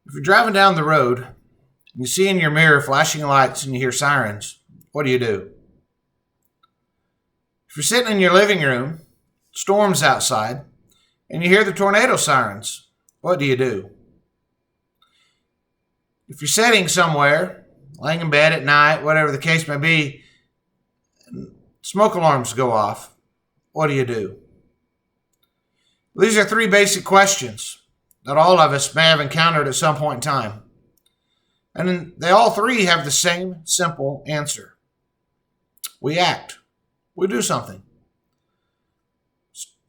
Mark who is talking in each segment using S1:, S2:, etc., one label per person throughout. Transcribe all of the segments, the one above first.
S1: If you're driving down the road and you see in your mirror flashing lights and you hear sirens, what do you do? If you're sitting in your living room, storm's outside, and you hear the tornado sirens, what do you do? If you're sitting somewhere, laying in bed at night, whatever the case may be, smoke alarms go off, what do you do? These are three basic questions that all of us may have encountered at some point in time. And they all three have the same simple answer. We act. We do something.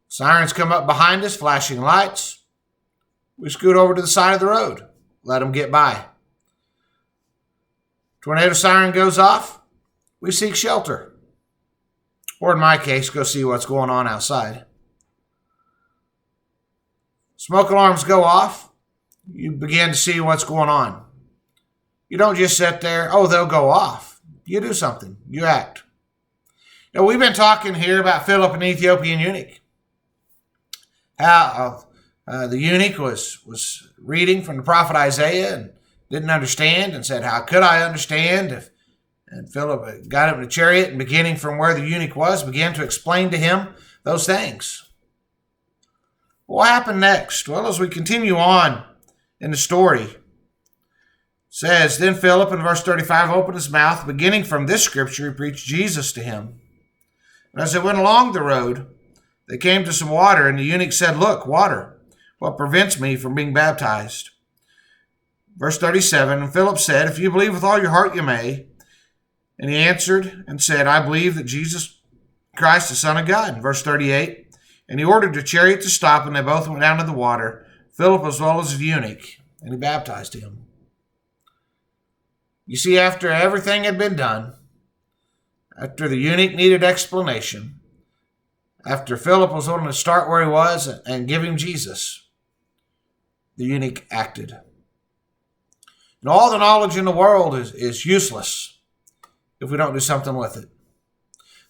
S1: Sirens come up behind us, flashing lights. We scoot over to the side of the road, let them get by. Tornado siren goes off. We seek shelter. Or in my case, go see what's going on outside. Smoke alarms go off. You begin to see what's going on. You don't just sit there, they'll go off. You do something. You act. We've been talking here about Philip and the Ethiopian eunuch. How the eunuch was reading from the prophet Isaiah and didn't understand and said, how could I understand? And Philip got him in a chariot and beginning from where the eunuch was, began to explain to him those things. What happened next? Well, as we continue on in the story, it says, Then Philip, in verse 35, opened his mouth. Beginning from this scripture, he preached Jesus to him. And as they went along the road, they came to some water, and the eunuch said, Look, water, what prevents me from being baptized? Verse 37, And Philip said, If you believe with all your heart, you may. And he answered and said, I believe that Jesus Christ, the Son of God. In verse 38, and he ordered the chariot to stop, and they both went down to the water, Philip as well as the eunuch, and he baptized him. You see, after everything had been done, after the eunuch needed explanation, after Philip was willing to start where he was and give him Jesus, the eunuch acted. And all the knowledge in the world is useless if we don't do something with it.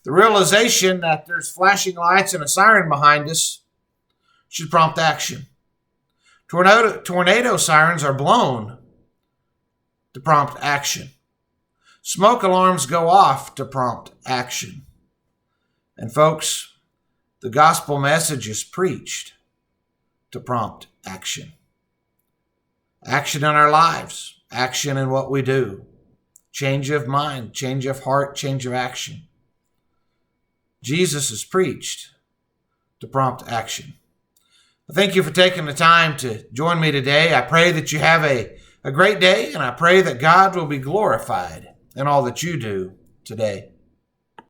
S1: The realization that there's flashing lights and a siren behind us should prompt action. Tornado sirens are blown to prompt action. Smoke alarms go off to prompt action. And folks, the gospel message is preached to prompt action. Action in our lives, action in what we do. Change of mind, change of heart, change of action. Jesus is preached to prompt action. Thank you for taking the time to join me today. I pray that you have a great day, and I pray that God will be glorified in all that you do today.